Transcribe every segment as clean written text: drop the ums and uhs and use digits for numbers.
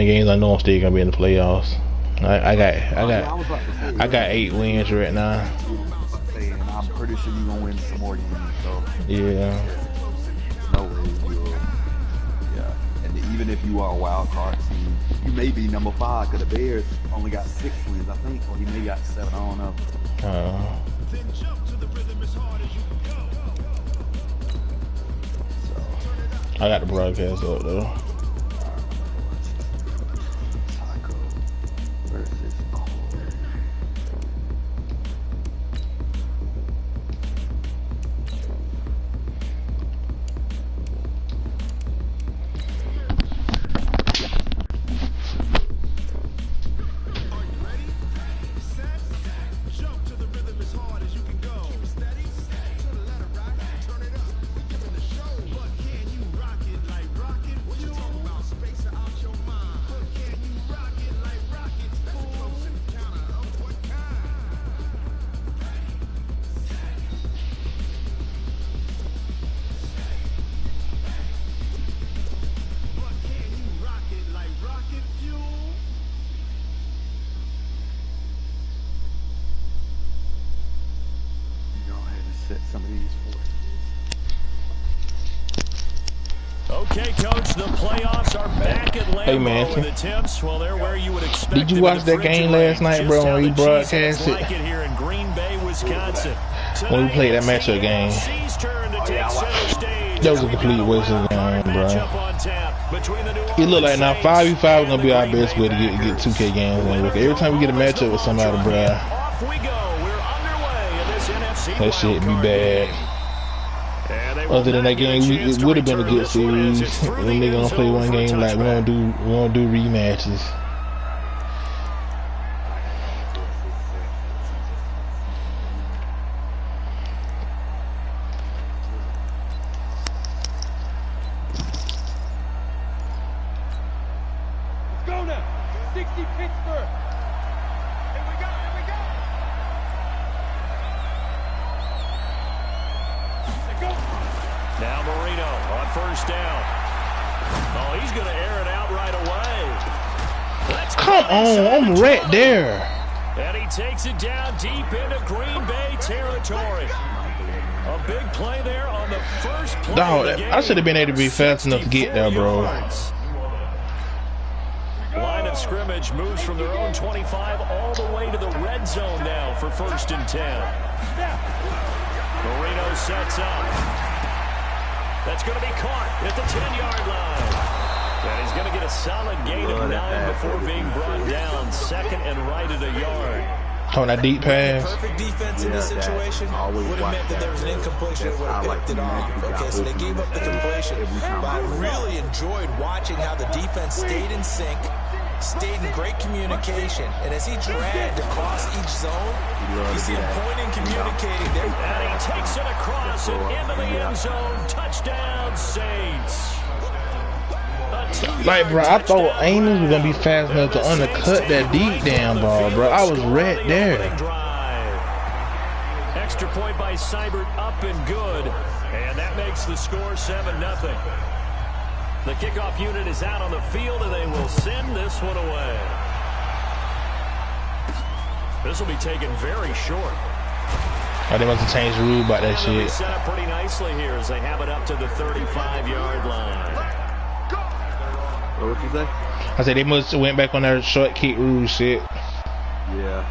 games, I know I'm still gonna be in the playoffs. I got 8 wins right now. And I'm pretty sure you're gonna win some more games. So yeah. No way you will. Yeah. And even if you are a wild card team, you may be number 5 because the Bears only got 6 wins, I think, or he may got 7. I don't know. I got the broadcast up though. Some of these okay, coach, the playoffs are back at Lambeau. Hey, man. With attempts, well, they're where you would expect. Did you watch that game last night, bro, when we broadcast it? Like it here in Green Bay, Wisconsin. When we played that matchup game. That was a complete waste of the game, bro. It looked like now 5v5 is gonna be our best way to get 2K games in. Every time we get a matchup with somebody, bro, that shit be bad. Other than that game, it would have been a good series. When they gonna play one game, like we don't do rematches. Let's go now. 60 Pittsburgh. Here we go. Now Marino on first down. Oh, he's going to air it out right away. Come on, I'm right there. And he takes it down deep into Green Bay territory. A big play there on the first play. Dog, I should have been able to be fast enough to get there, bro. Line of scrimmage moves from their own 25 all the way to the red zone now for 1st and 10. Marino sets up. That's going to be caught at the 10-yard line. And he's going to get a solid gain of 9 before being brought down. 2nd and right at a yard. On that deep pass. Perfect defense in this situation would have meant that there was an incompletion and would have picked it off. Okay, so they gave up the completion. But I really enjoyed watching how the defense stayed in sync, stayed in great communication, and as he dragged across each zone, you see him pointing, communicating there. And he takes it across and into the end zone. Touchdown, Saints. Like, bro, I thought Amos was gonna be fast enough to undercut that deep down ball, bro. I was right there. Extra point by Seibert, up and good, and that makes the score 7-0. The kickoff unit is out on the field, and they will send this one away. This will be taken very short. Oh, they must have changed the rule about that shit. Set up pretty nicely here as they have it up to the 35-yard line. What you say? I said they must have went back on their short kick rule shit. Yeah.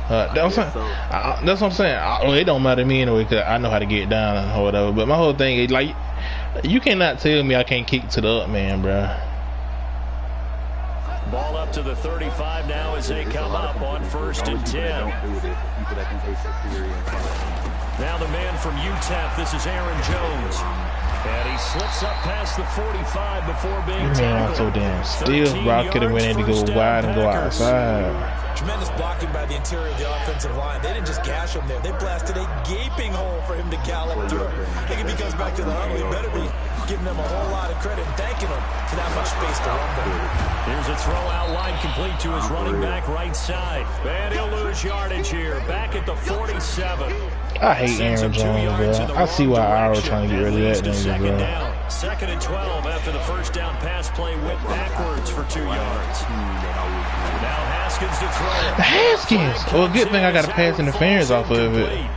That's what I'm saying. Well, it don't matter to me anyway, because I know how to get down or whatever. But my whole thing is, like, you cannot tell me I can't kick to the up man, bro. Ball up to the 35 now as they come up on 1st and 10. Now the man from UTEP, this is Aaron Jones. And he slips up past the 45 before being tackled. Man, so damn still, bro. I could have went in to go wide and go outside. Tremendous blocking by the interior of the offensive line. They didn't just gash him there. They blasted a gaping hole for him to gallop through. I think if he comes back to the huddle, he better be giving them a whole lot of credit and thanking them for that much space to run them. Here's a throw out wide complete to his running back right side. And he'll lose yardage here. Back at the 47. I hate Aaron Jones, bro. I see why I was trying to get rid of that nigga, bro. 2nd and 12 after the first down pass play went backwards for 2 yards. Now Haskins to throw. Haskins! Well, good thing I got a pass interference off of it.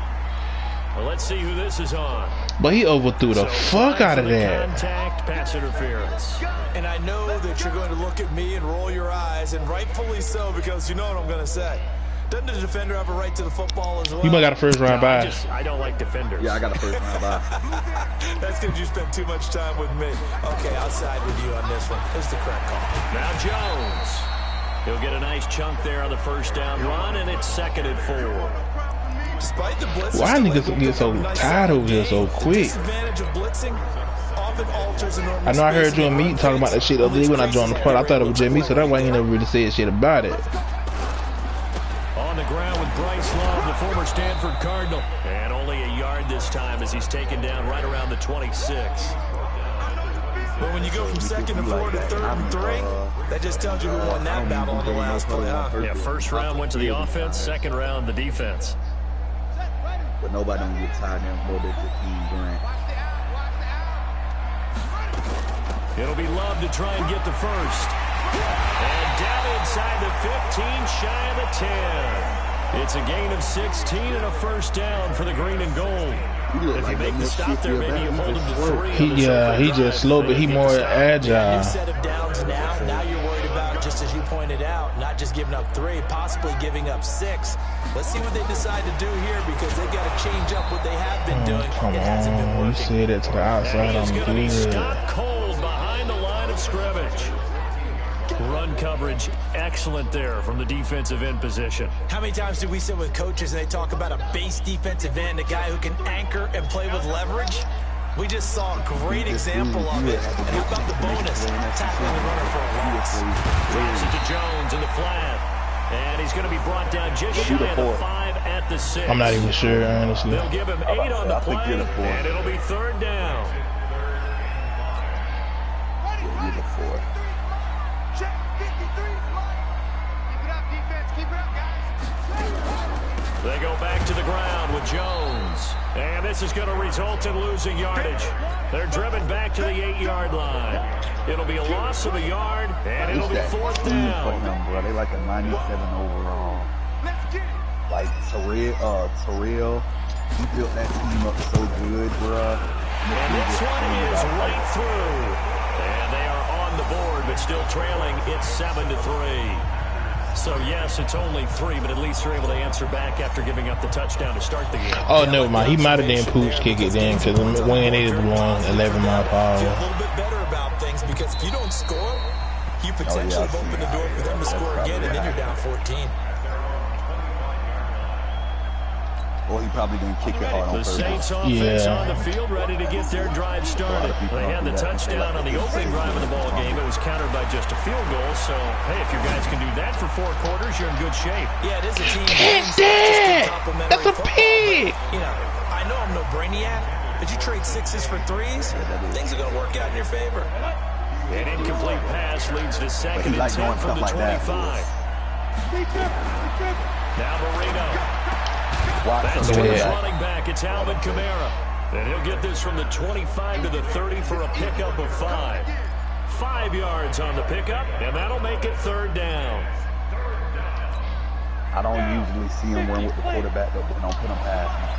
Well, let's see who this is on. But he overthrew the fuck out of that. Contact, pass interference. And I know that you're going to look at me and roll your eyes, and rightfully so, because you know what I'm going to say. Doesn't the defender have a right to the football as well? You might got a first round bye. I don't like defenders. Yeah, I got a first round bye. That's because you spent too much time with me. Okay, I'll side with you on this one. It's the correct call. Now Jones. He'll get a nice chunk there on the first down run, and it's 2nd and 4. Despite the blitz, why niggas get so tired over here so quick? I know I heard you and me talking about that shit the other day when I joined the part. I thought it was just me, so that why he never really said shit about it. On the ground with Bryce Love, the former Stanford Cardinal. And only a yard this time as he's taken down right around the 26. But when you go from 2nd and 4 to 3rd and 3, that just tells you who won that battle on the last play, huh? Yeah, first round went to the offense, second round the defense. But nobody don't get tired of more than Jakeem Grant. It'll be Love to try and get the first. And down inside the 15, shy of the 10. It's a gain of 16 and a first down for the green and gold. If you make the stop there, maybe you hold him to 3. He just slow, but he more agile. New set of downs now you're worried about, just as you pointed out, not just giving up 3, possibly giving up 6. Let's see what they decide to do here, because they've got to change up what they have been doing. Come it hasn't been on, working. you said it to the outside. I'm good. Stop cold behind the line of scrimmage. Run coverage, excellent there from the defensive end position. How many times do we sit with coaches and they talk about a base defensive end, a guy who can anchor and play with leverage? We just saw a great example of it. And how about the bonus? Tackling the runner for a loss. Drops it to Jones in the flat. And he's going to be brought down just shy of the 5 at the 6. I'm not even sure, honestly. They'll give him 8 on the play, and it'll be 3rd down. You're the 4. They go back to the ground with Jones. And this is going to result in losing yardage. They're driven back to the 8-yard line. It'll be a loss of a yard, and it'll be 4th down. They like a 97 overall. Like Terrell, he built that team up so good, bruh. And this one is right through. And they are on the board, but still trailing. It's 7-3. So, yes, it's only 3, but at least they're able to answer back after giving up the touchdown to start the game. Oh, never mind. He might have done pooch kick it then, because Wayne is blowing 11 mile per hour. Feel a little bit better about things, because if you don't score, you potentially have opened the door for them to score again, and then you're down 14. Or he probably didn't kick it hard on The purpose. Saints offense on the field, ready to get their drive started. They had the touchdown on the opening drive of the ball game. It was countered by just a field goal. So, hey, if you guys can do that for 4 quarters, you're in good shape. Yeah, it is a team. That's a pig. You know, I know I'm no brainiac, but you trade 6s for 3s, things are going to work out in your favor. An incomplete pass leads to 2nd and 10 from the 25. Now Marino. That's to his running back. It's Alvin Kamara. And he'll get this from the 25 to the 30 for a pickup of 5. 5 yards on the pickup, and that'll make it 3rd down. I don't usually see him run with the quarterback, but they don't put him past him.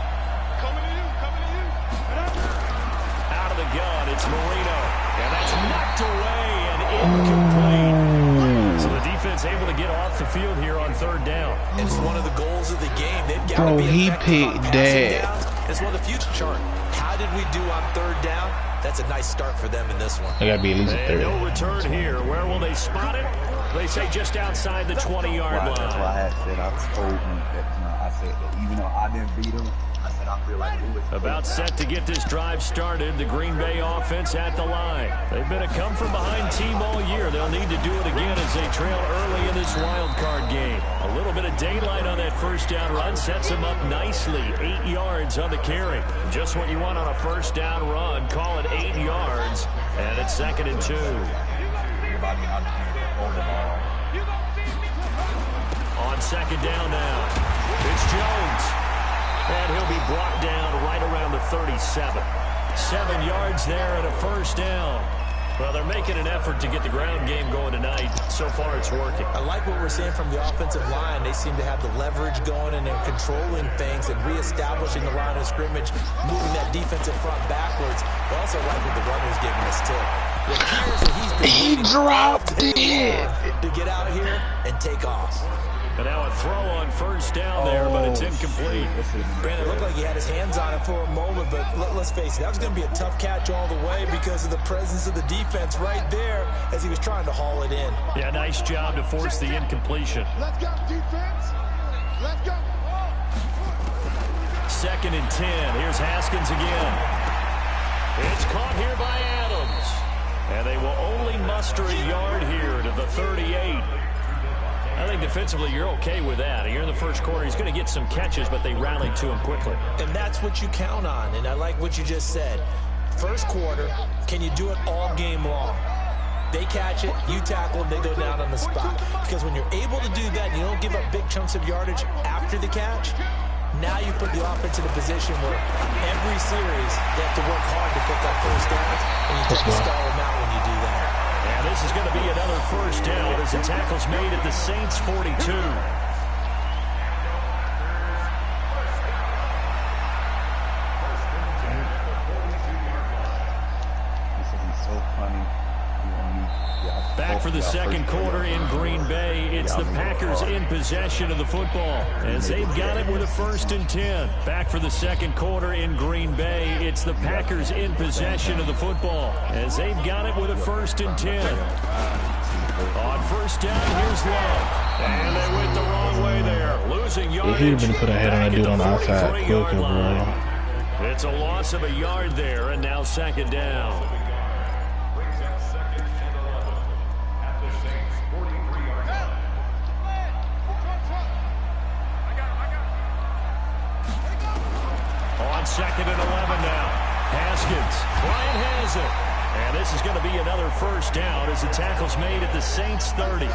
Out of the gun, it's Marino. And that's knocked away and incomplete. So the defense able to get off the field here on 3rd down. It's one of the goals of the game. They've got to be he picked that. It's one of the future chart. How did we do on 3rd down? That's a nice start for them in this one. I gotta be at least a 30. No return here. Where will they spot it? They say just outside the 20-yard line. That's why I had said, I told him that, I said that even though I didn't beat him, I said I feel like Lewis. About set to get this drive started, the Green Bay offense at the line. They've been a come-from-behind team all year. They'll need to do it again as they trail early in this wild card game. A little bit of daylight on that first down run sets them up nicely. 8 yards on the carry. Just what you want on a first down run. Call it 8 yards, and it's 2nd and 2. On 2nd down now, it's Jones. And he'll be brought down right around the 37. 7 yards there and a first down. Well, they're making an effort to get the ground game going tonight. So far, it's working. I like what we're seeing from the offensive line. They seem to have the leverage going, and they're controlling things and reestablishing the line of scrimmage, moving that defensive front backwards. But also like what the runner's giving us, too. It appears that he's been he dropped it to get out here and take off. And now a throw on first down there, but it's incomplete. Brandon, it looked like he had his hands on it for a moment, but let's face it, that was going to be a tough catch all the way because of the presence of the defense right there as he was trying to haul it in. Yeah, nice job to force the incompletion. Let's go, defense. Let's go. 2nd and 10. Here's Haskins again. It's caught here by Adams. And they will only muster a yard here to the 38. I think defensively you're okay with that. Here in the first quarter, he's going to get some catches, but they rallied to him quickly. And that's what you count on, and I like what you just said. First quarter, can you do it all game long? They catch it, you tackle them, they go down on the spot. Because when you're able to do that and you don't give up big chunks of yardage after the catch, now you put the offense in a position where every series they have to work hard to pick up first downs, and you tend to stall them out when you do that. And this is going to be another first down as the tackle's made at the Saints' 42. This is so funny. Back for the second quarter in Green Bay. It's the Packers in possession of the football as they've got it with a 1st and 10. Back for the second quarter in Green Bay. It's the Packers in possession of the football as they've got it with a 1st and 10. On first down, here's Love. And they went the wrong way there. Losing yardage. He would have been put a head on that dude on the outside quicker, bro. It's a loss of a yard there, and now 2nd down. On 2nd and 11 now. Haskins. Bryant has it. And this is going to be another first down as the tackle's made at the Saints' 30. A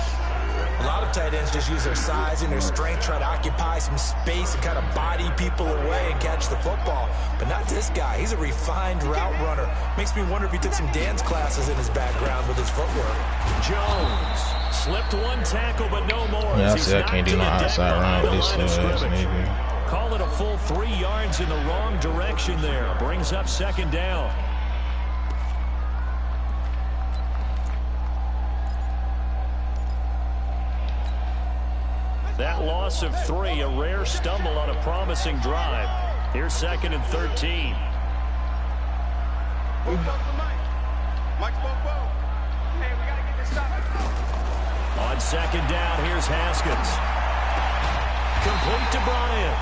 lot of tight ends just use their size and their strength, try to occupy some space and kind of body people away and catch the football. But not this guy. He's a refined route runner. Makes me wonder if he took some dance classes in his background with his footwork. Jones slipped one tackle, but no more. Yeah, I can't do no outside run with this maybe. Call it a full 3 yards in the wrong direction there. Brings up 2nd down. That loss of 3, a rare stumble on a promising drive. Here's 2nd and 13. On 2nd down, here's Haskins. Complete to Bryant.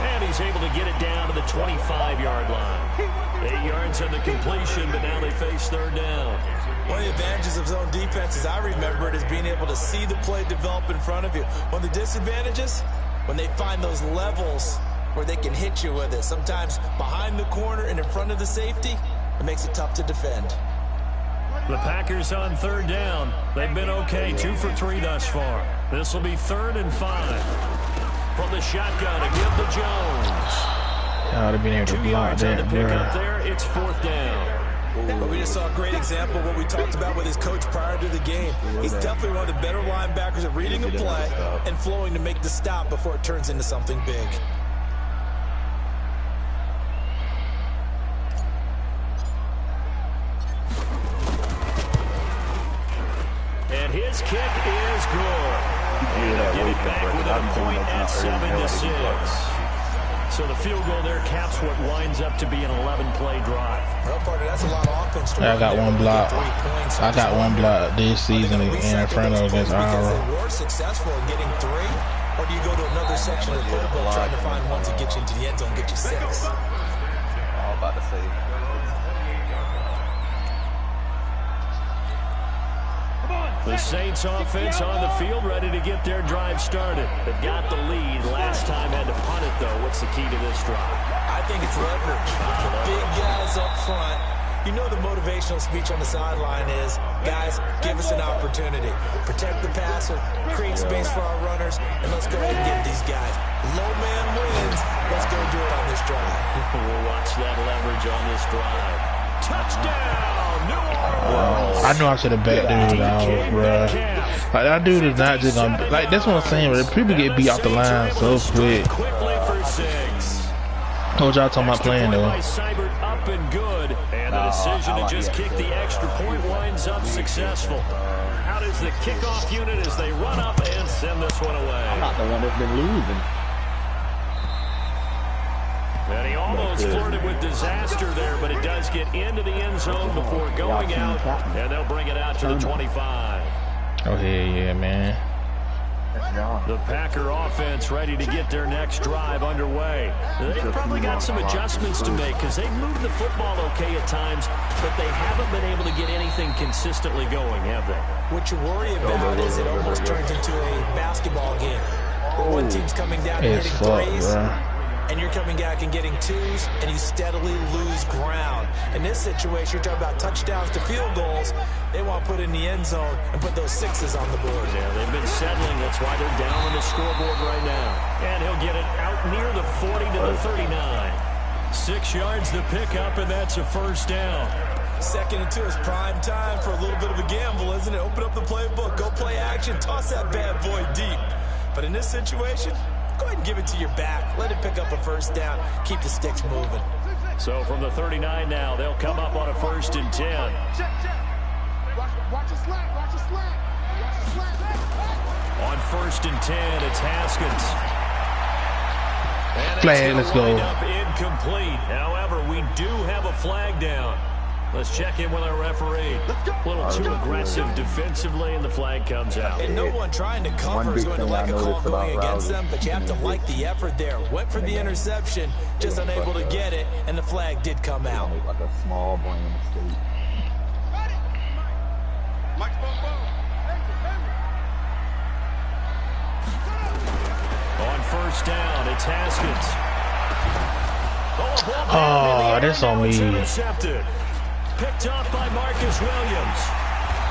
And he's able to get it down to the 25-yard line. 8 yards on the completion, but now they face 3rd down. One of the advantages of zone defense, as I remember it, is being able to see the play develop in front of you. One of the disadvantages, when they find those levels where they can hit you with it, sometimes behind the corner and in front of the safety, it makes it tough to defend. The Packers on 3rd down. They've been okay, 2 for 3 thus far. This will be 3rd and 5. From the shotgun to give to Jones. I would have been able to block that, bro. There, it's 4th down. But we just saw a great example of what we talked about with his coach prior to the game. He's definitely one of the better linebackers at reading a play and flowing to make the stop before it turns into something big. And his kick is good. And they'll get it back within a point at 7-6. So the field goal there caps what winds up to be an 11-play drive. Well, partner, that's a lot of offense. I got one block. I got one block this season in Inferno against Iowa. They were successful in getting 3, or do you go to another section of the playbook trying to find one to get you into the end zone, get you 6? All about to say. The Saints offense on the field, ready to get their drive started. They've got the lead. Last time had to punt it, though. What's the key to this drive? I think it's leverage. The big guys up front You know the motivational speech on the sideline is, guys, give us an opportunity. Protect the passer, create space for our runners, and let's go ahead and get these guys. Low man wins. Let's go do it on this drive. We'll watch that leverage on this drive. Touchdown, New Orleans. I know I should have backed dude out, bruh. Like, that dude is not just gonna, like, that's what I'm saying, bro. People get beat off the line so quick. Quickly for 6. What y'all talking about playing, though? Up and good, and the decision to just kick the extra point winds up successful. How does the kickoff unit as they run up and send this one away? I'm not the one that's been losing. And he almost flirted with disaster there, but it does get into the end zone before going out, and they'll bring it out to the 25. Oh, yeah, man. The Packer offense ready to get their next drive underway. They've probably got some adjustments to make because they've moved the football okay at times, but they haven't been able to get anything consistently going, have they? What you worry about is it almost turns into a basketball game. One team's coming down and hitting threes, and you're coming back and getting 2s, and you steadily lose ground. In this situation, you're talking about touchdowns to field goals. They want to put in the end zone and put those 6s on the board. Yeah, they've been settling. That's why they're down on the scoreboard right now. And he'll get it out near the 40 to the 39. 6 yards to pick up, and that's a first down. 2nd and 2 is prime time for a little bit of a gamble, isn't it? Open up the playbook, go play action, toss that bad boy deep. But in this situation, go ahead and give it to your back. Let it pick up a first down. Keep the sticks moving. So from the 39 now, they'll come up on a 1st and 10. Watch a slant. On 1st and 10, it's Haskins. Flag, let's go. Incomplete. However, we do have a flag down. Let's check in with our referee. A little too aggressive defensively, and the flag comes out. And no one trying to cover is going to like a call going against them, but you have to like the effort there. Went for the interception, just unable to get it, and the flag did come out. Like a small brain mistake. On 1st down, it's Haskins. Oh, that's on me. Intercepted. Picked off by Marcus Williams.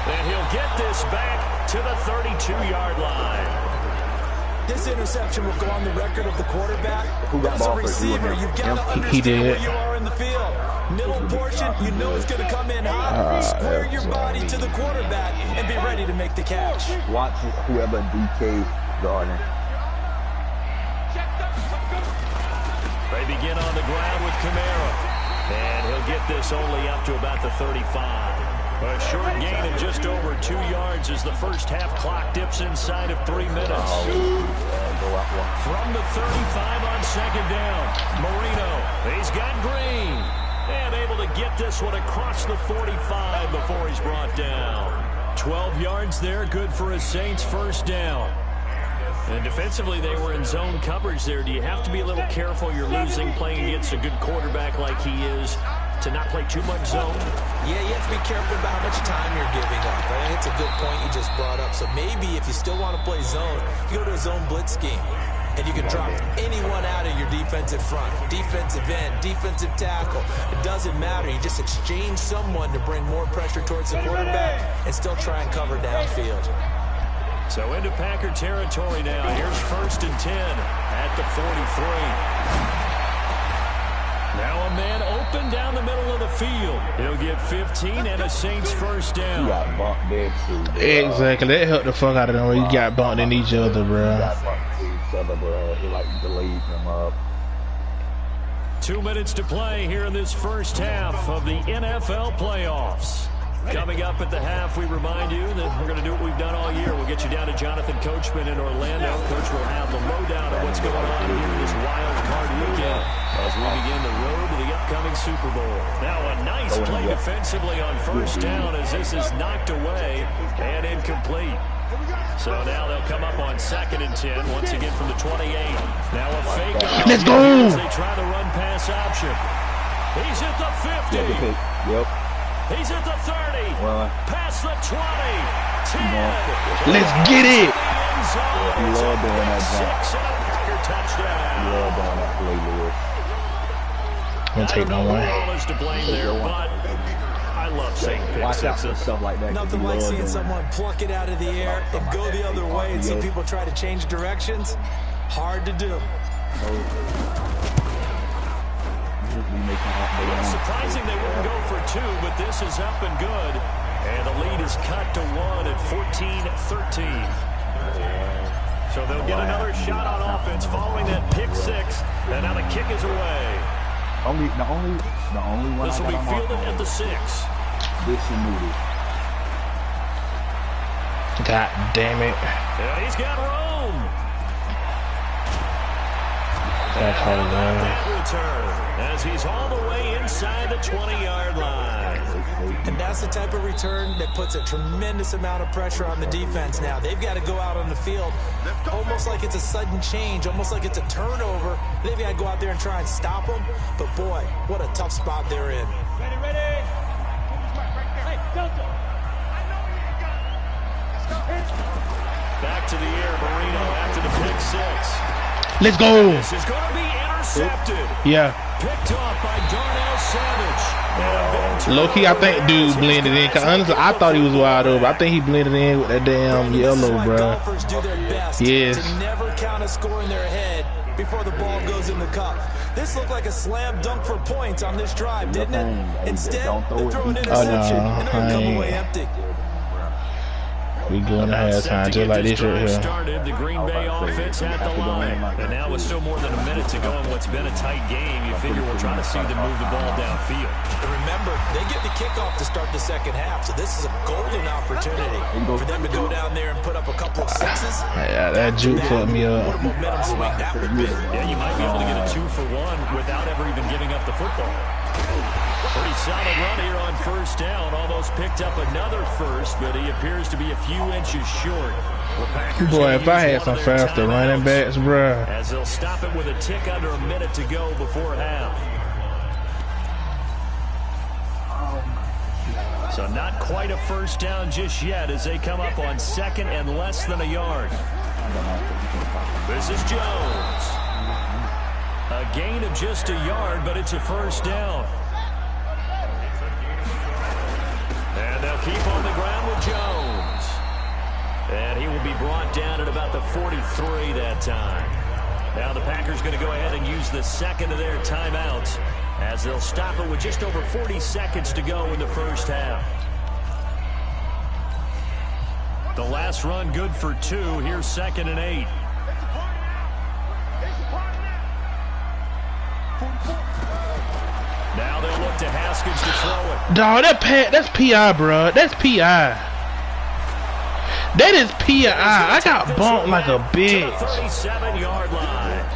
And he'll get this back to the 32-yard line. This interception will go on the record of the quarterback. As a receiver, you've got to understand where you are in the field. Middle portion, you know it's going to come in hot. Square your body to the quarterback and be ready to make the catch. Watch whoever DK guarding. They begin on the ground with Kamara. And he'll get this only up to about the 35. A short gain of just over 2 yards as the first half clock dips inside of 3 minutes. From the 35 on 2nd down, Marino. He's got Green. And able to get this one across the 45 before he's brought down. 12 yards there, good for a Saints first down. And defensively, they were in zone coverage there. Do you have to be a little careful? You're losing playing against a good quarterback like he is to not play too much zone? Yeah, you have to be careful about how much time you're giving up. I think it's a good point you just brought up. So maybe if you still want to play zone, you go to a zone blitz scheme. And you can drop anyone out of your defensive front, defensive end, defensive tackle. It doesn't matter. You just exchange someone to bring more pressure towards the quarterback and still try and cover downfield. So into Packer territory now. Here's 1st and 10 at the 43. Now a man open down the middle of the field. He'll get 15 and a Saints first down. You got bumped there too, bro. Exactly. That helped the fuck out of them when you got bumped in each other, bro. He like delayed them up. 2 minutes to play here in this first half of the NFL playoffs. Coming up at the half, we remind you that we're going to do what we've done all year. We'll get you down to Jonathan Coachman in Orlando. Coach will have the lowdown of what's going on here this wild card weekend as we begin the road to the upcoming Super Bowl. Now a nice play defensively on 1st down as this is knocked away and incomplete. So now they'll come up on 2nd and 10 once again from the 28. Now a fake. Let's go! As they try the run pass option. He's at the 50. Yep. He's at the 30, past the 20, 10. Let's get it. You love doing that jump. 6 and a Packer touchdown. You love doing that play, Lewis. I'm going to take my one. All is to blame there, but I love seeing pick Watch out for sixes. stuff like that. Nothing like seeing someone pluck it out of the air and go the other way and see people try to change directions. Hard to do. Well, surprising they wouldn't go for two, but this is up and good. And the lead is cut to 1 at 14-13. So they'll get another shot on offense following that pick six. And now the kick is away. The only one. This will be fielded at the 6. God damn it. And he's got room. That's how That return as he's all the way inside the 20-yard line. And that's the type of return that puts a tremendous amount of pressure on the defense now. They've got to go out on the field almost like it's a sudden change, almost like it's a turnover. They've got to go out there and try and stop them. But, boy, what a tough spot they're in. Ready. Hey, Delta. Back to the air, Marino after the pick six. Let's go. This is going to be intercepted. Yeah. Picked off by Darnell Savage. Low-key, I think dude blended in. Cause honestly, I thought he was wide over. I think he blended in with that damn yellow, bro. Golfers do their best yes. to never count a score in their head before the ball goes in the cup. This looked like a slam dunk for points on this drive, didn't it? Instead, they throw an interception and they're going to come away empty. We going to halftime just like this right here. Started the Green Bay offense at the line. And now with still more than a minute to go in what's been a tight game, you figure we're trying to see them move the ball downfield. And remember, they get the kickoff to start the second half, so this is a golden opportunity for them to go down there and put up a couple of sixes. Yeah, that juke fucked me up. What a momentum swing that would be. Yeah, you might be able to get a 2-for-1 without ever even giving up the football. Pretty solid run here on first down. Almost picked up another first, but he appears to be a few inches short. Boy, if I had some faster running backs, bruh. As they'll stop it with a tick under a minute to go before half. So not quite a first down just yet as they come up on second and less than a yard. This is Jones. A gain of just a yard, but it's a first down. And they'll keep on the ground with Jones. And he will be brought down at about the 43 that time. Now the Packers going to go ahead and use the second of their timeouts as they'll stop it with just over 40 seconds to go in the first half. The last run good for 2. Here's 2nd and 8. Now they'll look to Haskins to throw it. Dawg, that's PI, bro. That's PI. That is PI. I got bumped like a bitch. 37-yard line.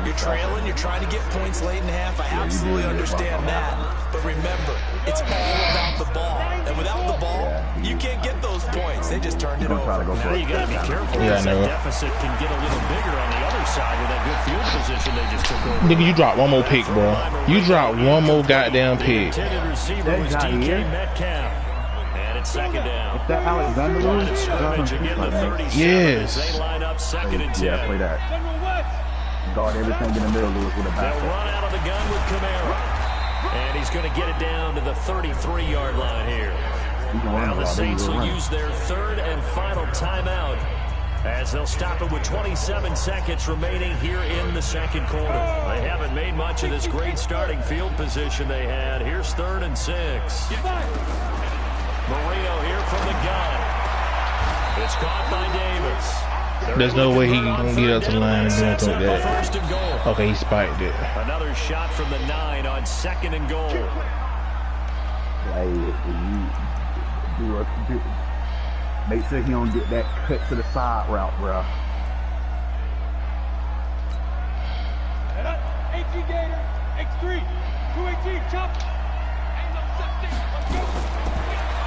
You're trailing, you're trying to get points late in half. I absolutely understand that. But remember, it's all about the ball. And without the ball, you can't get those points. They just turned it over. Now you got to be careful because that deficit can get a little bigger on the other side with that good field position they just took over. Nigga, you dropped one more pick, bro. You dropped one more goddamn pick. The intended receiver was DK Metcalf. And it's 2nd down. Is that Alexander Lewis? Scrimmage again the 37 yes. as they line up 2nd and 10. Yeah, play that. Guard everything in the middle, Lewis, with a back. They'll run out of the gun with Kamara. And he's going to get it down to the 33-yard line here. Now the Saints will use their 3rd and final timeout as they'll stop it with 27 seconds remaining here in the 2nd quarter. They haven't made much of this great starting field position they had. Here's 3rd and 6. Marino here from the gun. It's caught by Davis. There's no way he can get up to the line and do anything like that. 1st and goal. Okay, he spiked it. Another shot from the 9 on 2nd and goal. Make sure he don't get that cut to the side route, bro. H.E. Gator, X3, 218, chop.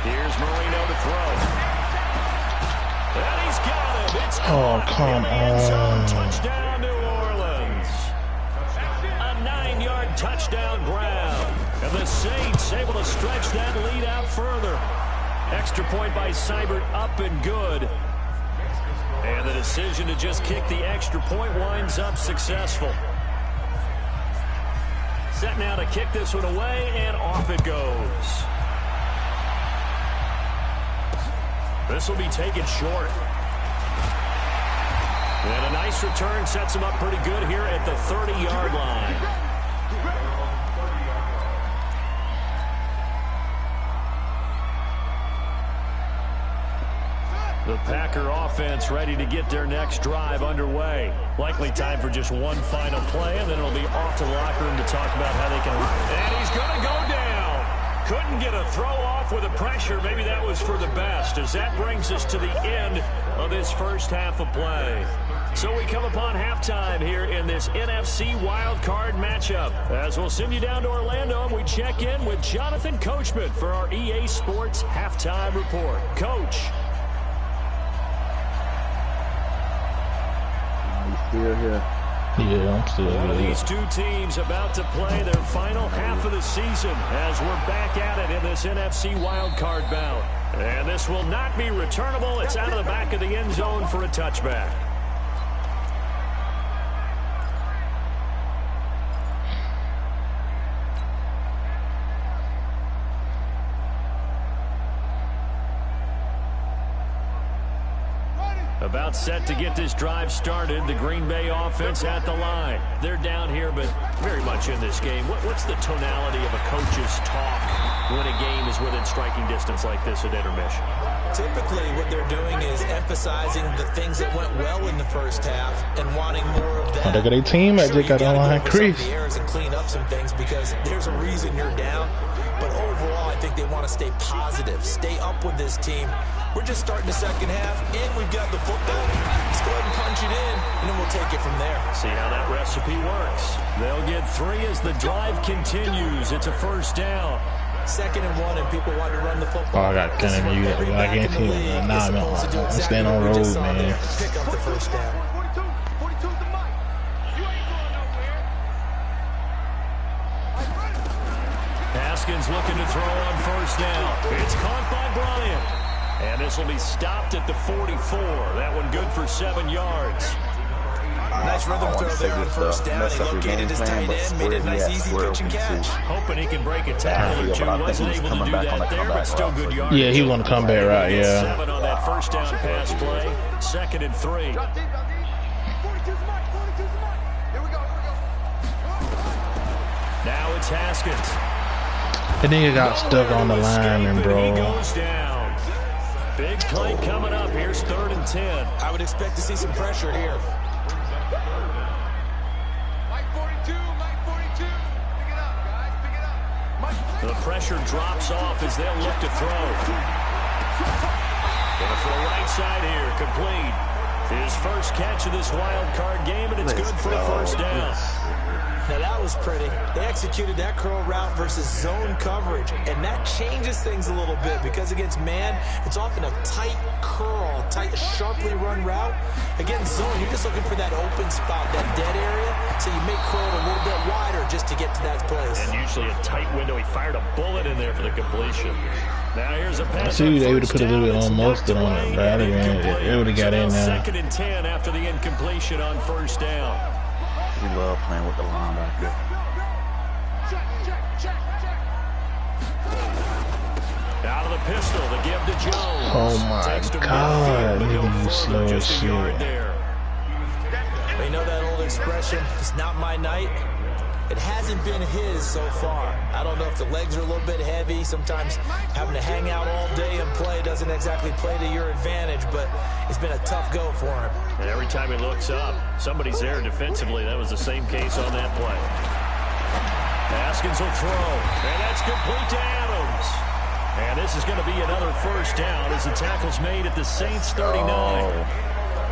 Here's Marino to throw. And he's got him. It's oh, come on. Touchdown, New Orleans. A 9-yard touchdown grab. And the Saints able to stretch that lead out further. Extra point by Seibert, up and good. And the decision to just kick the extra point winds up successful. Set now to kick this one away, and off it goes. This will be taken short. And a nice return sets him up pretty good here at the 30-yard line. The Packer offense ready to get their next drive underway. Likely time for just one final play, and then it'll be off to the locker room to talk about how they can... And he's going to go down. Couldn't get a throw off with the pressure. Maybe that was for the best, as that brings us to the end of this first half of play. So we come upon halftime here in this NFC wildcard matchup. As we'll send you down to Orlando, and we check in with Jonathan Coachman for our EA Sports Halftime Report. Coach. Still here. Yeah, I'm still One of here. these two teams about to play their final half of the season as we're back at it in this NFC wildcard bout. And this will not be returnable. It's out of the back of the end zone for a touchback. About set to get this drive started. The Green Bay offense at the line. They're down here, but very much in this game. What's the tonality of a coach's talk when a game is within striking distance like this at intermission? Typically, what they're doing is emphasizing the things that went well in the first half and wanting more of that. Look at their team. I just got on line, Chris. And clean up some things because there's a reason you're down. But overall, I think they want to stay positive, stay up with this team. We're just starting the second half, and we've got the football. Let's go ahead and punch it in, and then we'll take it from there. See how that recipe works. They'll get 3 as the drive continues. It's a first down. 2nd and 1, and people want to run the football. Oh, I got kind of mute. I can't see it. Nah, I'm staying on the road, man. Pick up the first down. 42's the mic. You ain't going nowhere. Haskins looking to throw on first down. It's caught by Bryant. And this will be stopped at the 44. That one good for 7 yards. Nice rhythm throw there on first down. He located his tight end, made a nice easy pitch and catch. Hoping he can break a tackle or two. Wasn't able to do that there, but still good yards. Yeah, he want to come back right, yeah. 7 on that first down pass play. 2nd and 3. 42's the mic. 42's the mic. Here we go. Now it's Haskins. That nigga got stuck on the line, and He bro. goes down. Big play coming up. Here's 3rd and 10. I would expect to see some pressure here. Mike 42, Mike 42. Pick it up, guys. Pick it up. Mike. The pressure drops off as they'll look to throw. Going for the right side here. Complete. His first catch of this wild card game, and it's good for a first down. Now that was pretty. They executed that curl route versus zone coverage, and that changes things a little bit because against man, it's often a tight curl, tight, sharply run route. Against zone, you're just looking for that open spot, that dead area, so you make curl a little bit wider just to get to that place. And usually a tight window. He fired a bullet in there for the completion. Now here's a pass. I see they would have put a little bit on mustard on it, bro. It would have got in there. 2nd and 10 after the incompletion on first down. We love playing with the linebacker. Check. Out of the pistol, the give to Jones. Oh my Takes to God, midfield, but no nigga, you further, slow as just a yard shit. there. You know that old expression, it's not my night. It hasn't been his so far. I don't know if the legs are a little bit heavy. Sometimes having to hang out all day and play doesn't exactly play to your advantage, but it's been a tough go for him. And every time he looks up, somebody's there defensively. That was the same case on that play. Haskins will throw, and that's complete to Adams. And this is going to be another first down as the tackle's made at the Saints 39.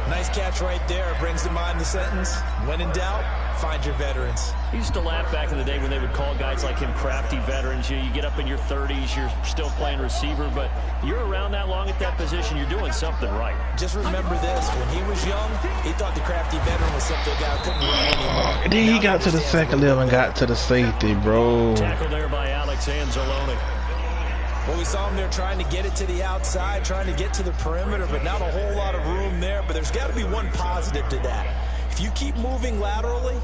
Nice catch right there. Brings to mind the sentence, when in doubt, find your veterans. He used to laugh back in the day when they would call guys like him crafty veterans. You get up in your 30s, you're still playing receiver, but you're around that long at that position, you're doing something right. Just remember this, when he was young, he thought the crafty veteran was something a guy couldn't run anymore. And then he got to the second level and got to the safety, bro. Tackled there by Alex Anzalone. Well, we saw him there trying to get it to the outside, trying to get to the perimeter, but not a whole lot of room there. But there's got to be one positive to that. If you keep moving laterally,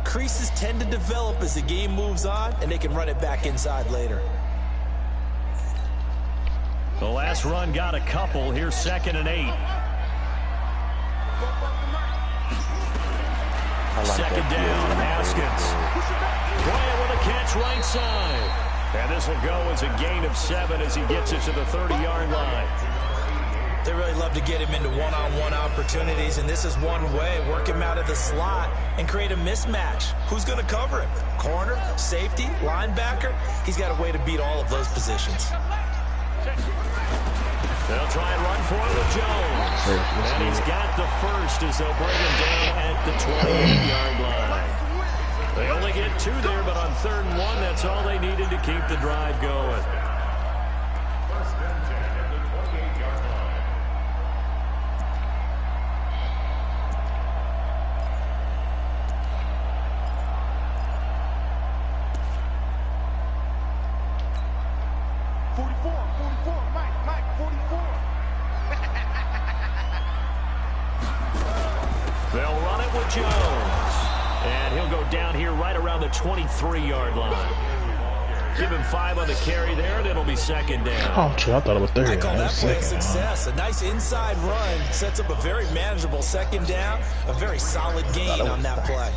creases tend to develop as the game moves on, and they can run it back inside later. The last run got a couple. Here's 2nd and 8. Second down, Haskins. Bryant with a catch right side. And this will go as a gain of 7 as he gets it to the 30-yard line. They really love to get him into one-on-one opportunities, and this is one way. Work him out of the slot and create a mismatch. Who's going to cover him? Corner, safety, linebacker? He's got a way to beat all of those positions. They'll try and run for it with Jones. And he's got the first as they'll bring him down at the 28-yard line. They only get 2 there, but on 3rd and 1, that's all they needed to keep the drive going. They'll run it with Jones. And he'll go down here right around the 23-yard line. Give him 5 on the carry there, and it'll be 2nd down. Oh, true. I thought it was 3rd. I call that play a success. A nice inside run sets up a very manageable 2nd down. A very solid gain on that play.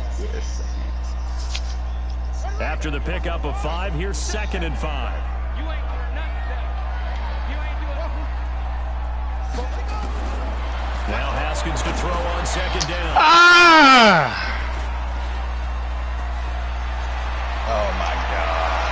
After the pickup of 5, here's 2nd and 5. Now Haskins to throw on 2nd down. Ah! Oh my God!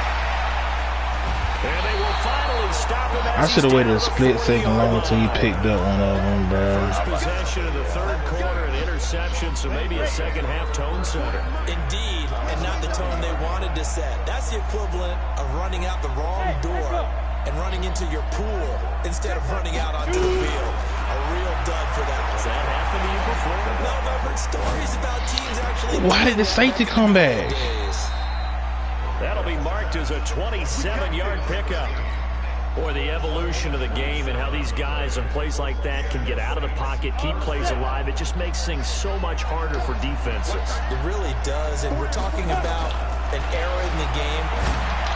And they will finally stop him. I should have waited a split second longer until he picked up one of them, bro. First possession of the 3rd quarter, an interception, so maybe a second-half tone setter. Indeed, and not the tone they wanted to set. That's the equivalent of running out the wrong door and running into your pool instead of running out onto the field. A real dud for that. Has that happened to you before? No, I've heard stories about teams actually. Why did the safety come back? That'll be marked as a 27-yard pickup. Boy, the evolution of the game and how these guys in plays like that can get out of the pocket, keep plays alive, it just makes things so much harder for defenses. It really does, and we're talking about an era in the game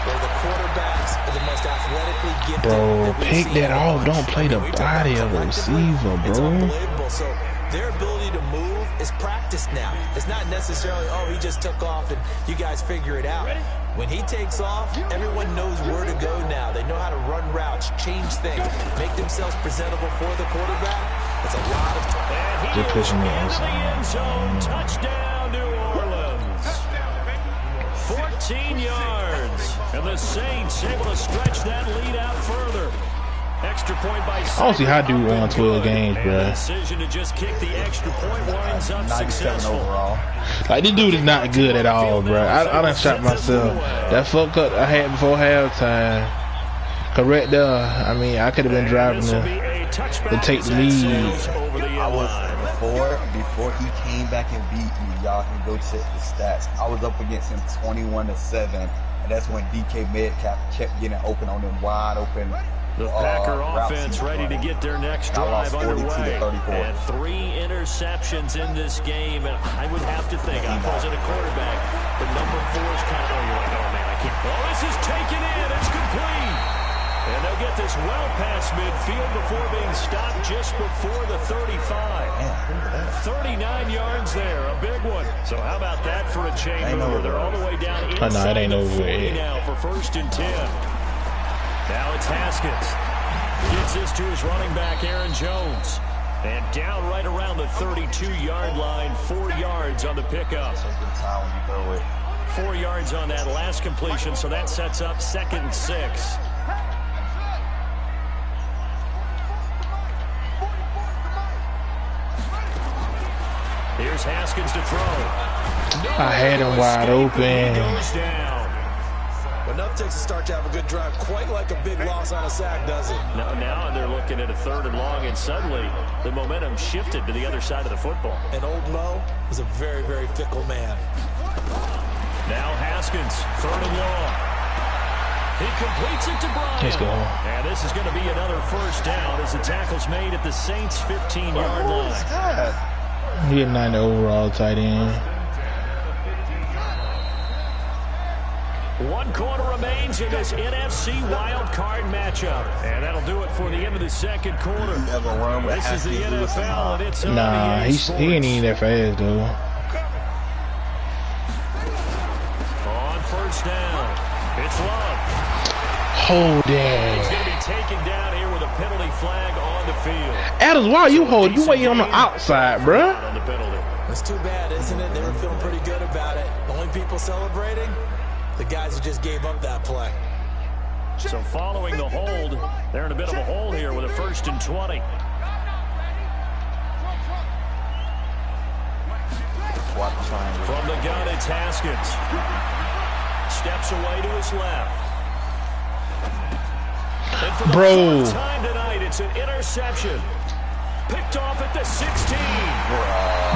where the quarterbacks are the most athletically gifted. Bro, pick that off. Don't play the body of the receiver, It's bro. unbelievable. So their ability to move is practiced now. It's not necessarily, oh, he just took off and you guys figure it out. When he takes off, everyone knows where to go now. They know how to run routes, change things, make themselves presentable for the quarterback. It's a lot of time. Just pushing me In the end zone, touchdown, New Orleans. 14 yards. And the Saints able to stretch that lead out further. Extra point by I don't see how dude won 12 games, bro. decision to just kick the extra point winds up 97 successful. overall. Like, this dude is not good at all, bro. I done shot myself. That fuck up I had before halftime. Correct there. I mean, I could have been driving to take the lead. Before he came back and beat me, y'all can go check the stats. I was up against him 21-7, and that's when DK Metcalf kept getting open on them wide open. The Packer offense ready to get their next drive underway. And 3 interceptions in this game. And I would have to think, I wasn't a quarterback, but number 4 is kind of, you're like, oh man, I can't. Oh, this is taken in. It's complete. And they'll get this well past midfield before being stopped just before the 35. 39 yards there, a big one. So how about that for a chain mover? They're all the way down inside the 40 now for 1st and 10. Now it's Haskins. Gets this to his running back, Aaron Jones. And down right around the 32-yard line, 4 yards on the pickup. 4 yards on that last completion, so that sets up 2nd and 6. Here's Haskins to throw. I had him wide open. Goes down. Enough takes to start to have a good drive, quite like a big loss on a sack, does it? Now they're looking at a 3rd and long, and suddenly the momentum shifted to the other side of the football. And old Mo is a very, very fickle man. Now Haskins, 3rd and long. He completes it to Bryant. Let's go. And this is going to be another 1st down as the tackle's made at the Saints' 15-yard line. He had 90 overall tight end. 1 quarter remains in this NFC wild card matchup. And that'll do it for the end of the second quarter. This is the NFL, and it's nah, he ain't even that fast, though. On first down, it's Love. Hold that. He's going to be taken down here with a penalty flag on the field. Adams, why are you holding? You waiting on the outside, bruh. On the penalty. It's too bad, isn't it? They were feeling pretty good about it. The only people celebrating, the guys who just gave up that play. So following the hold, they're in a bit of a hole here with a 1st and 20. From the gun, it's Haskins. Steps away to his left. And for the Bro. first time tonight, it's an interception. Picked off at the 16.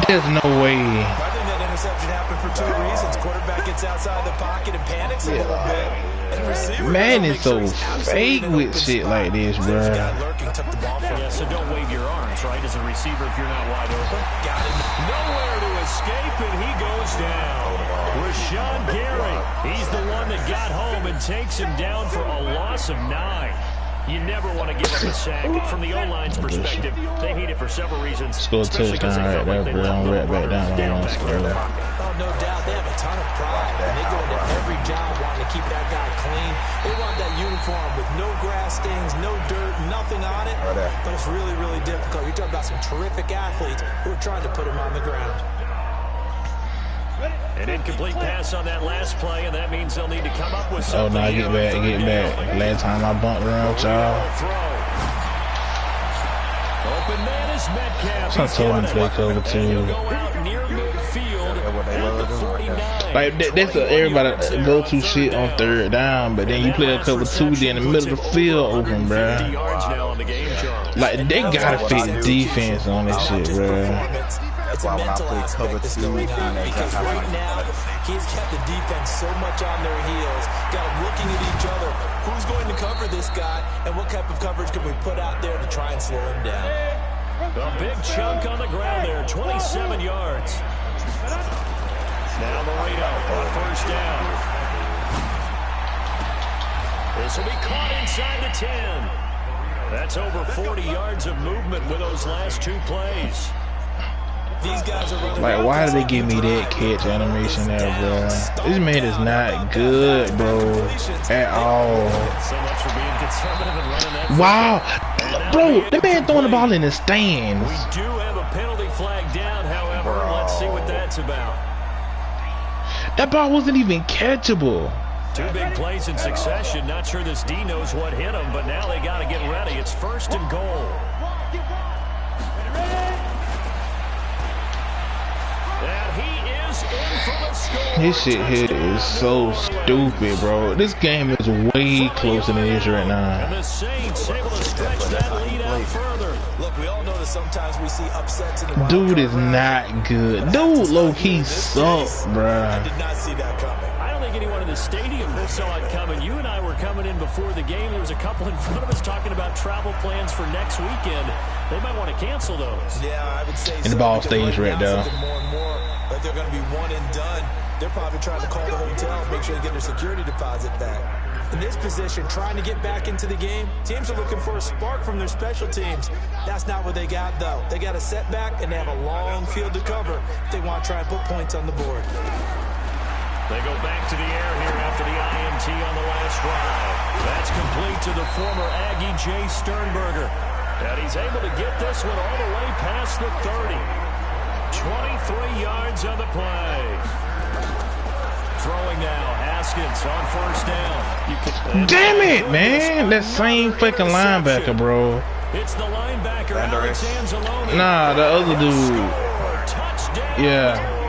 There's no way. I think that interception happened for 2 reasons. Quarterback gets outside the pocket and panics a little bit. And receiver Man is so fake with shit like this, bro. Yeah, so don't wave your arms, right, as a receiver if you're not wide open. Got it. Nowhere to escape, and he goes down. Rashawn Gary, he's the one that got home and takes him down for a loss of 9. You never want to give up a sack. From the O-line's perspective, they hate it for several reasons. Score a touchdown right there, bro. I'm right back down on score. Oh, no doubt. They have a ton of pride. And they go into every job wanting to keep that guy clean. They want that uniform with no grass stains, no dirt, nothing on it. But it's really, really difficult. You're talking about some terrific athletes who are trying to put him on the ground. An incomplete pass on that last play, and that means they'll need to come up with something. Oh, no, get back. Last time I bumped around with y'all. Open man is Metcalf. I told him to play cover 2. He'll go out near midfield at the 49. Like, that's everybody go-to shit on 3rd down, but then you play a cover 2, then in the middle of the field open, bro. Like, they gotta fit the defense on this shit, bro. It's a mental aspect that's going on because right now he's kept the defense so much on their heels, got them looking at each other. Who's going to cover this guy, and what type of coverage can we put out there to try and slow him down? A big chunk on the ground there, 27 yards. Now Marino on first down. This will be caught inside the 10. That's over 40 yards of movement with those last 2 plays. These guys are running. Like, why did they give me that catch animation there, bro? This man is not good, bro, at all. So much for being conservative and running that. Wow, bro, the man throwing the ball in the stands. We do have a penalty flag down, however. Let's see what that's about. That ball wasn't even catchable. 2 big plays in succession. Not sure this D knows what hit him, but now they got to get ready. It's 1st and goal. This shit here is so stupid, bro. This game is way closer than it is right now. And the Saints able to stretch that lead out further. Look, we all know that sometimes we see upsets in the dude is not good. Dude low-key sucks, bro. I did not see that coming. I don't think anyone in the stadium saw it coming. You and I were coming in before the game. There was a couple in front of us talking about travel plans for next weekend. They might want to cancel those. Yeah, I would say. And the ball stays right there. More and more, like they're going to be one and done. They're probably trying to call the hotel, make sure they get their security deposit back. In this position, trying to get back into the game, teams are looking for a spark from their special teams. That's not what they got, though. They got a setback, and they have a long field to cover if they want to try and put points on the board. They go back to the air here after the INT on the last drive. That's complete to the former Aggie Jay Sternberger. And he's able to get this one all the way past the 30. 23 yards on the play. Throwing now, Haskins on first down. Damn it, man. That same fucking linebacker, bro. It's the linebacker, Alex Anzalone. Nah, the other dude. Touchdown. Yeah.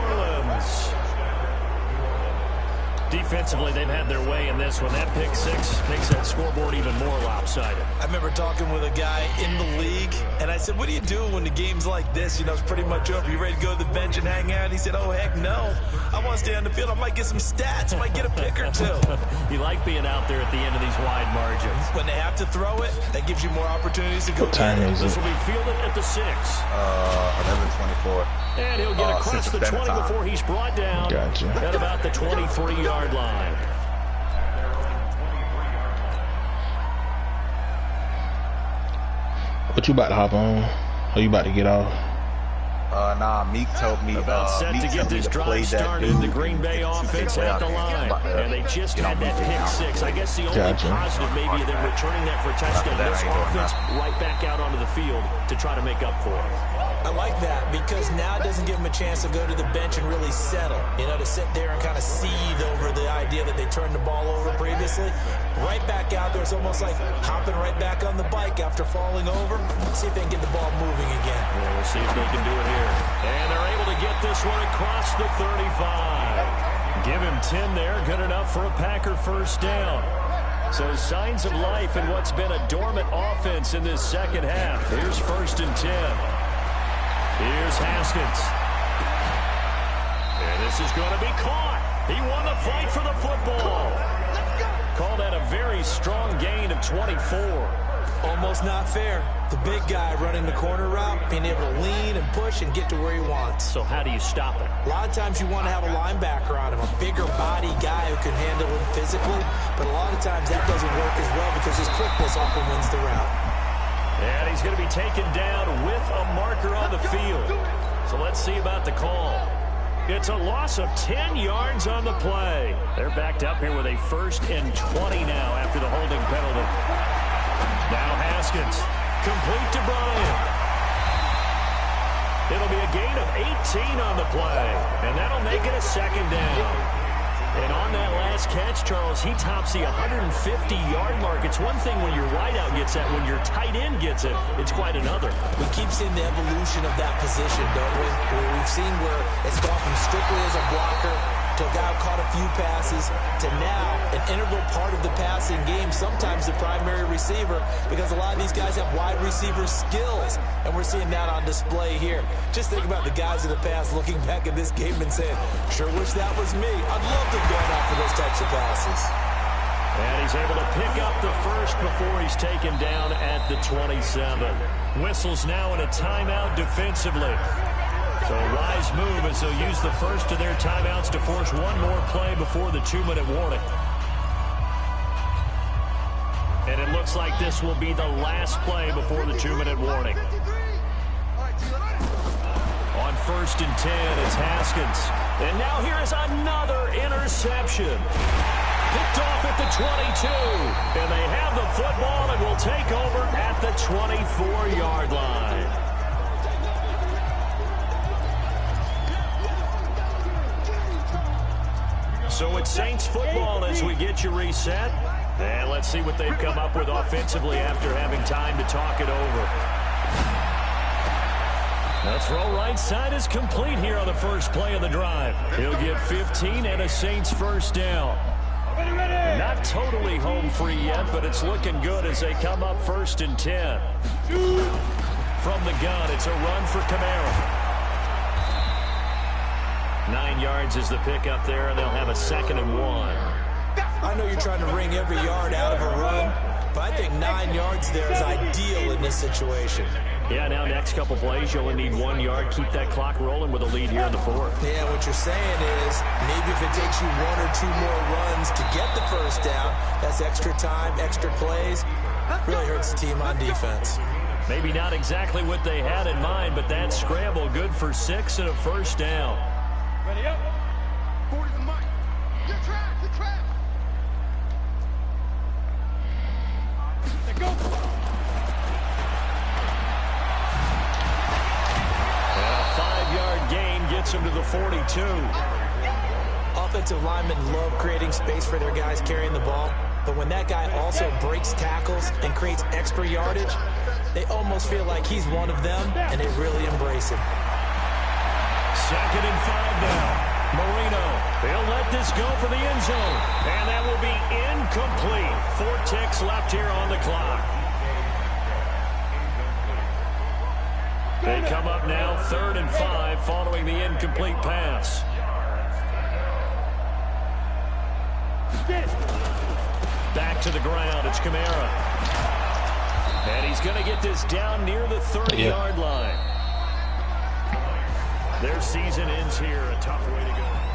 Defensively, they've had their way in this one. That pick 6 makes that scoreboard even more lopsided. I remember talking with a guy in the league, and I said, what do you do when the game's like this? You know, it's pretty much over. You ready to go to the bench and hang out? He said, oh, heck no. I want to stay on the field. I might get some stats. I might get a pick or 2. You like being out there at the end of these wide margins. When they have to throw it, that gives you more opportunities to go. What time is it? This will be fielded at the 6. 11:24. And he'll get across the 20 before he's brought down Gotcha. at about the 23-yard line. What you about to hop on? Or you about to get off? Nah, Meek told me about set to get this drive started. The Green Bay offense at the line, and they just had that pick six. I guess the only positive maybe of them returning that for a touchdown. This offense right back out onto the field to try to make up for it. I like that because now it doesn't give them a chance to go to the bench and really settle. You know, to sit there and kind of seethe over the idea that they turned the ball over previously. Right back out there, it's almost like hopping right back on the bike after falling over. Let's see if they can get the ball moving again. Well, we'll see if they can do it here. And they're able to get this one across the 35. Give him 10 there, good enough for a Packer first down. So signs of life in what's been a dormant offense in this second half. Here's 1st and 10. Here's Haskins. And this is going to be caught. He won the fight for the football. Call that a very strong gain of 24. Almost not fair. The big guy running the corner route, being able to lean and push and get to where he wants. So how do you stop it? A lot of times you want to have a linebacker on him, a bigger body guy who can handle him physically. But a lot of times that doesn't work as well because his quickness often wins the route. And he's going to be taken down with a marker on the field. So let's see about the call. It's a loss of 10 yards on the play. They're backed up here with a 1st and 20 now after the holding penalty. Now Haskins, complete to Bryant. It'll be a gain of 18 on the play, and that'll make it a 2nd down. And on that last catch, Charles, he tops the 150-yard mark. It's one thing when your wideout gets that. When your tight end gets it, it's quite another. We keep seeing the evolution of that position, don't we? Where we've seen where it's gone from strictly as a blocker to a guy who caught a few passes to now an integral part of the passing game, sometimes the primary receiver, because a lot of these guys have wide receiver skills, and we're seeing that on display here. Just think about the guys in the past looking back at this game and saying, sure wish that was me. I'd love to have gone after those types of passes. And he's able to pick up the first before he's taken down at the 27. Whistles now in a timeout defensively. So a wise move as they'll use the first of their timeouts to force one more play before the 2-minute warning. And it looks like this will be the last play before the 2-minute warning. On 1st and 10, it's Haskins. And now here is another interception. Picked off at the 22. And they have the football and will take over at the 24-yard line. So it's Saints football as we get you reset. And let's see what they've come up with offensively after having time to talk it over. The throw right side is complete here on the first play of the drive. He'll get 15 and a Saints first down. Not totally home free yet, but it's looking good as they come up 1st and 10. From the gun, it's a run for Kamara. 9 yards is the pickup there, and they'll have a 2nd and 1. I know you're trying to wring every yard out of a run, but I think 9 yards there is ideal in this situation. Yeah, now next couple plays, you only need 1 yard. Keep that clock rolling with a lead here in the 4th. Yeah, what you're saying is maybe if it takes you 1 or 2 more runs to get the first down, that's extra time, extra plays. Really hurts the team on defense. Maybe not exactly what they had in mind, but that scramble good for 6 and a first down. Ready up. 40 the mic. Get trapped. Get trapped. Let go. And a 5-yard gain gets him to the 42. Offensive linemen love creating space for their guys carrying the ball, but when that guy also breaks tackles and creates extra yardage, they almost feel like he's one of them, and they really embrace him. 2nd and 5 now. Marino, he'll let this go for the end zone. And that will be incomplete. 4 ticks left here on the clock. They come up now 3rd and 5 following the incomplete pass. Back to the ground. It's Kamara. And he's going to get this down near the 30-yard line. Their season ends here. A tough way to go.